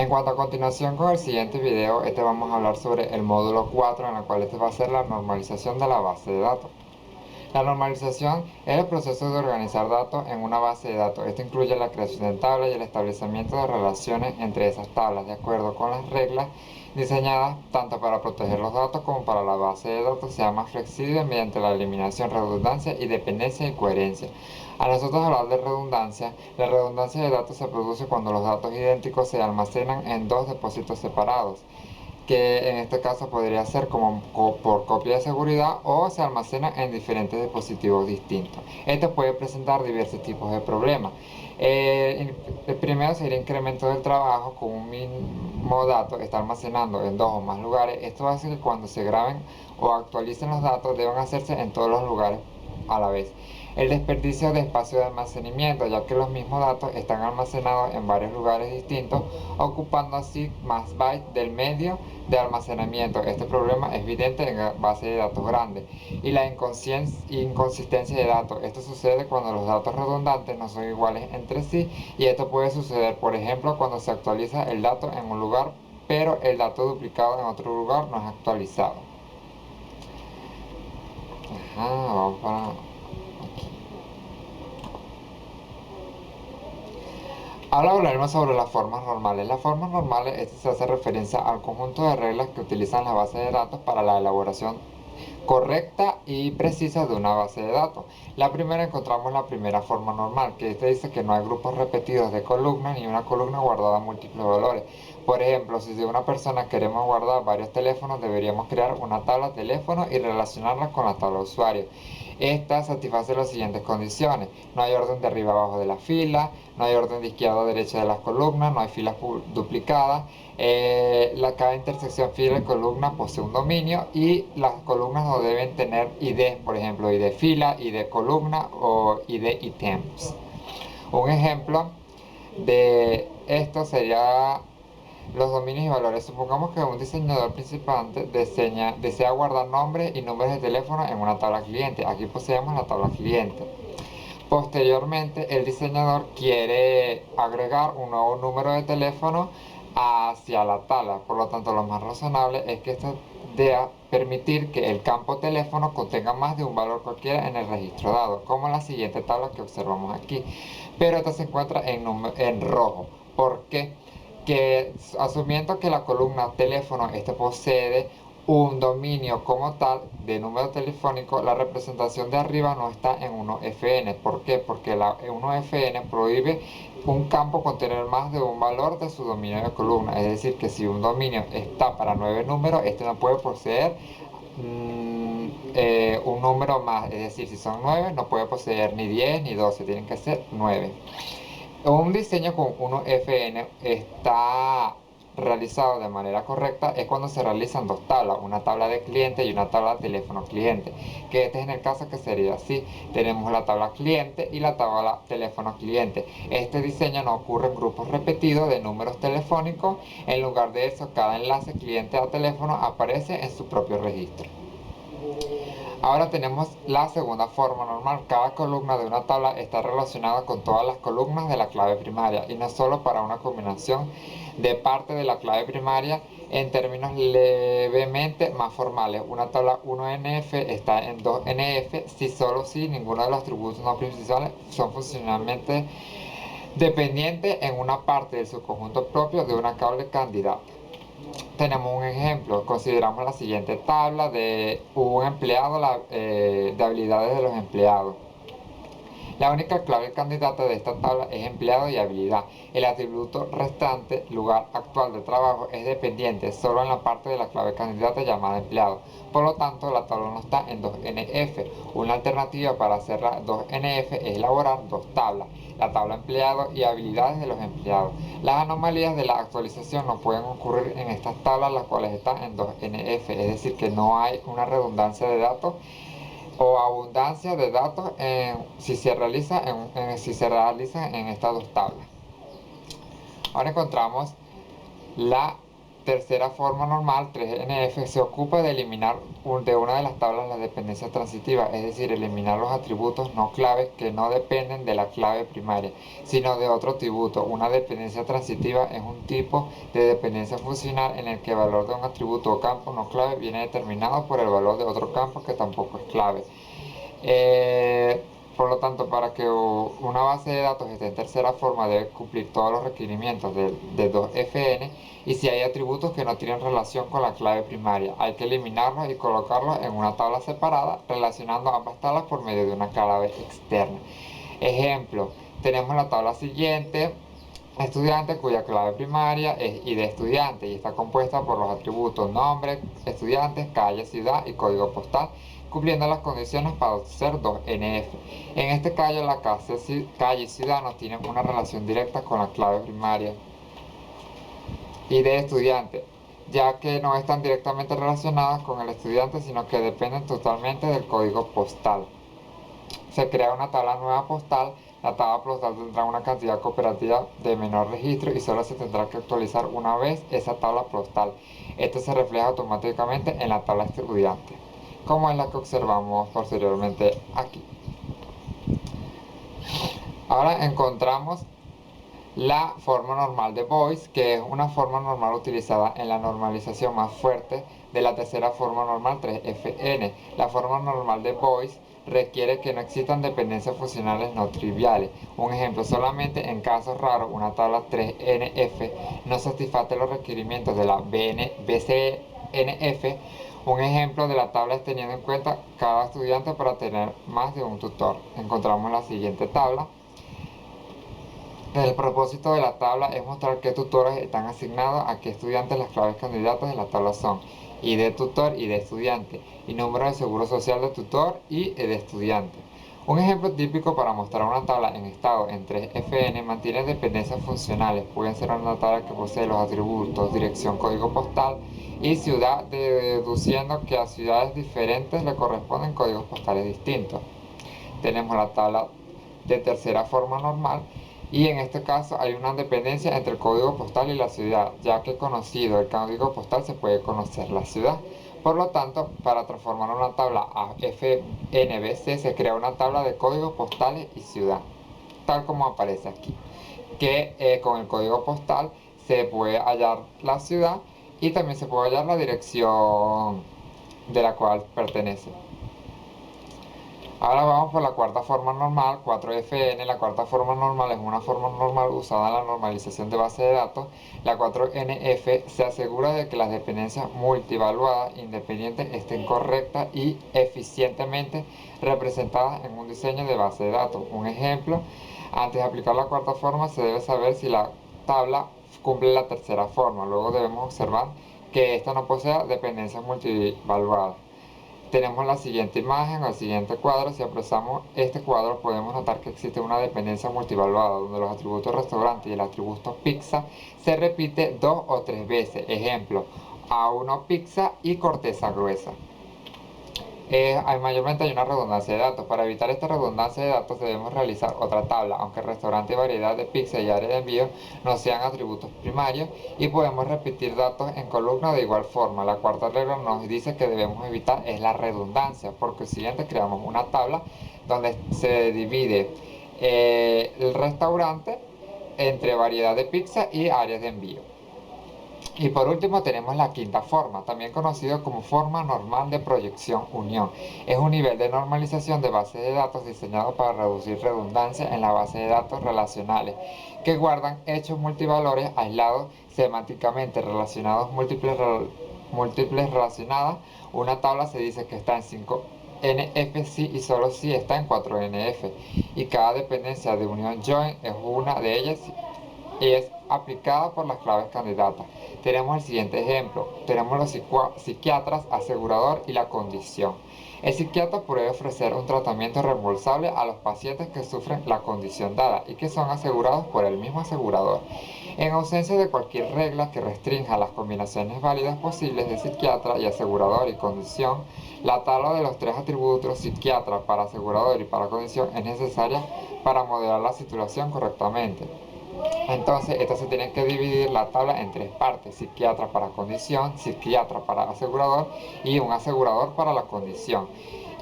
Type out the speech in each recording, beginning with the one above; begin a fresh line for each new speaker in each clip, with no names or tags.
En cuanto a continuación con el siguiente video, vamos a hablar sobre el módulo 4, en el cual va a ser la normalización de la base de datos. La normalización es el proceso de organizar datos en una base de datos. Esto incluye la creación de tablas y el establecimiento de relaciones entre esas tablas, de acuerdo con las reglas diseñadas tanto para proteger los datos como para la base de datos sea más flexible mediante la eliminación, redundancia y dependencia y coherencia. A nosotros hablar de redundancia, la redundancia de datos se produce cuando los datos idénticos se almacenan en dos depósitos separados, que en este caso podría ser como por copia de seguridad o se almacena en diferentes dispositivos distintos. Esto puede presentar diversos tipos de problemas. El primero sería incremento del trabajo. Con un mismo dato está almacenando en dos o más lugares. Esto hace que cuando se graben o actualicen los datos deban hacerse en todos los lugares a la vez. El desperdicio de espacio de almacenamiento, ya que los mismos datos están almacenados en varios lugares distintos, ocupando así más bytes del medio de almacenamiento. Este problema es evidente en bases de datos grandes. Y la inconsistencia de datos. Esto sucede cuando los datos redundantes no son iguales entre sí, y esto puede suceder, por ejemplo, cuando se actualiza el dato en un lugar, pero el dato duplicado en otro lugar no es actualizado. Vamos para aquí. Ahora hablaremos sobre las formas normales. Las formas normales, esto se hace referencia al conjunto de reglas que utilizan las bases de datos para la elaboración correcta y precisa de una base de datos. La primera, encontramos la primera forma normal, que esta dice que no hay grupos repetidos de columnas ni una columna guardada en múltiples valores. Por ejemplo, si de una persona queremos guardar varios teléfonos, deberíamos crear una tabla de teléfono y relacionarla con la tabla de usuario. Esta satisface las siguientes condiciones: no hay orden de arriba a abajo de la fila, no hay orden de izquierda a derecha de las columnas, no hay filas duplicadas, cada intersección fila y columna posee un dominio, y las columnas no deben tener ID, por ejemplo, ID fila, ID columna o ID ítems. Un ejemplo de esto sería los dominios y valores. Supongamos que un diseñador principiante desea guardar nombres y números de teléfono en una tabla cliente. Aquí poseemos la tabla cliente. Posteriormente, el diseñador quiere agregar un nuevo número de teléfono hacia la tabla. Por lo tanto, lo más razonable es que esto deba permitir que el campo teléfono contenga más de un valor cualquiera en el registro dado, como en la siguiente tabla que observamos aquí. Pero esta se encuentra en rojo. ¿Por qué? Que asumiendo que la columna teléfono posee un dominio como tal de número telefónico, la representación de arriba no está en 1FN. ¿Por qué? Porque la 1FN prohíbe un campo contener más de un valor de su dominio de columna. Es decir, que si un dominio está para 9 números, este no puede poseer un número más. Es decir, si son 9, no puede poseer ni 10 ni 12, tienen que ser 9. Un diseño con 1FN está realizado de manera correcta es cuando se realizan dos tablas, una tabla de cliente y una tabla de teléfono cliente, que este es en el caso que sería así: tenemos la tabla cliente y la tabla teléfono cliente. Este diseño no ocurre en grupos repetidos de números telefónicos. En lugar de eso, cada enlace cliente a teléfono aparece en su propio registro. Ahora tenemos la segunda forma normal. Cada columna de una tabla está relacionada con todas las columnas de la clave primaria, y no solo para una combinación de parte de la clave primaria. En términos levemente más formales, una tabla 1NF está en 2NF si ninguno de los atributos no principales son funcionalmente dependientes en una parte de su conjunto propio de una clave candidata. Tenemos un ejemplo. Consideramos la siguiente tabla de un empleado, de habilidades de los empleados. La única clave candidata de esta tabla es empleado y habilidad. El atributo restante, lugar actual de trabajo, es dependiente solo en la parte de la clave candidata llamada empleado. Por lo tanto, la tabla no está en 2NF. Una alternativa para hacer la 2NF es elaborar dos tablas: la tabla empleado y habilidades de los empleados. Las anomalías de la actualización no pueden ocurrir en estas tablas, las cuales están en 2NF, es decir, que no hay una redundancia de datos o abundancia de datos si se realiza en estas dos tablas. Ahora encontramos la tercera forma normal, 3NF, se ocupa de eliminar de una de las tablas las dependencias transitivas, es decir, eliminar los atributos no claves que no dependen de la clave primaria, sino de otro atributo. Una dependencia transitiva es un tipo de dependencia funcional en el que el valor de un atributo o campo no clave viene determinado por el valor de otro campo que tampoco es clave. Por lo tanto, para que una base de datos esté en tercera forma debe cumplir todos los requerimientos de 2FN, y si hay atributos que no tienen relación con la clave primaria, hay que eliminarlos y colocarlos en una tabla separada relacionando ambas tablas por medio de una clave externa. Ejemplo, tenemos la tabla siguiente: estudiante, cuya clave primaria es ID estudiante y está compuesta por los atributos nombre, estudiantes, calle, ciudad y código postal, cumpliendo las condiciones para ser 2NF. En este caso, la calle y ciudad no tienen una relación directa con la clave primaria ID estudiante, ya que no están directamente relacionadas con el estudiante, sino que dependen totalmente del código postal. Se crea una tabla nueva postal. La tabla postal tendrá una cantidad cooperativa de menor registro y solo se tendrá que actualizar una vez esa tabla postal. Esto se refleja automáticamente en la tabla estudiante, como es la que observamos posteriormente aquí. Ahora encontramos la forma normal de Boyce, que es una forma normal utilizada en la normalización más fuerte de la tercera forma normal 3FN. La forma normal de Boyce requiere que no existan dependencias funcionales no triviales. Un ejemplo: solamente en casos raros una tabla 3NF no satisface los requerimientos de la BCNF. Un ejemplo de la tabla es teniendo en cuenta cada estudiante para tener más de un tutor. Encontramos la siguiente tabla. El propósito de la tabla es mostrar qué tutores están asignados a qué estudiantes. Las claves candidatas de la tabla son ID tutor y de estudiante, y número de seguro social de tutor y de estudiante. Un ejemplo típico para mostrar una tabla en estado en 3FN mantiene dependencias funcionales. Pueden ser una tabla que posee los atributos dirección, código postal y ciudad, deduciendo que a ciudades diferentes le corresponden códigos postales distintos. Tenemos la tabla de tercera forma normal, y en este caso hay una dependencia entre el código postal y la ciudad, ya que conocido el código postal se puede conocer la ciudad. Por lo tanto, para transformar una tabla a FNBC se crea una tabla de códigos postales y ciudad, tal como aparece aquí, que con el código postal se puede hallar la ciudad y también se puede hallar la dirección de la cual pertenece. Ahora vamos por la cuarta forma normal, 4FN. La cuarta forma normal es una forma normal usada en la normalización de base de datos. La 4NF se asegura de que las dependencias multivaluadas independientes estén correctas y eficientemente representadas en un diseño de base de datos. Un ejemplo: antes de aplicar la cuarta forma se debe saber si la tabla cumple la tercera forma. Luego debemos observar que esta no posea dependencias multivaluadas. Tenemos la siguiente imagen o el siguiente cuadro. Si apreciamos este cuadro podemos notar que existe una dependencia multivaluada donde los atributos restaurante y el atributo pizza se repite 2 o 3 veces. Ejemplo: A1 pizza y corteza gruesa. Mayormente hay una redundancia de datos. Para evitar esta redundancia de datos debemos realizar otra tabla, aunque restaurante y variedad de pizza y área de envío no sean atributos primarios, y podemos repetir datos en columna de igual forma. La cuarta regla nos dice que debemos evitar es la redundancia. Por consiguiente, creamos una tabla donde se divide el restaurante entre variedad de pizza y áreas de envío. Y por último tenemos la quinta forma, también conocido como forma normal de proyección unión. Es un nivel de normalización de base de datos diseñado para reducir redundancia en la base de datos relacionales, que guardan hechos multivalores aislados semánticamente relacionados múltiples relacionadas. Una tabla se dice que está en 5NF si y solo si está en 4NF, y cada dependencia de unión join es una de ellas y es aplicada por las claves candidatas. Tenemos el siguiente ejemplo. Tenemos los psiquiatras, asegurador y la condición. El psiquiatra puede ofrecer un tratamiento reembolsable a los pacientes que sufren la condición dada y que son asegurados por el mismo asegurador. En ausencia de cualquier regla que restrinja las combinaciones válidas posibles de psiquiatra y asegurador y condición, la tabla de los tres atributos psiquiatra para asegurador y para condición es necesaria para modelar la situación correctamente. Entonces, esto se tiene que dividir la tabla en tres partes: psiquiatra para condición, psiquiatra para asegurador y un asegurador para la condición.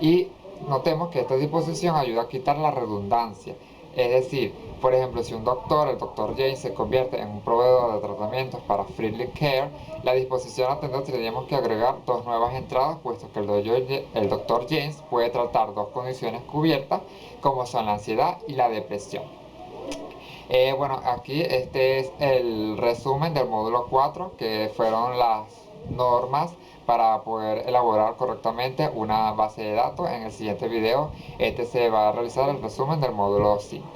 Y notemos que esta disposición ayuda a quitar la redundancia. Es decir, por ejemplo, si un doctor, el doctor James, se convierte en un proveedor de tratamientos para Friendly Care, la disposición atendida tendríamos que agregar dos nuevas entradas, puesto que el doctor James puede tratar dos condiciones cubiertas, como son la ansiedad y la depresión. Bueno, aquí este es el resumen del módulo 4, que fueron las normas para poder elaborar correctamente una base de datos. En el siguiente video, se va a realizar el resumen del módulo 5.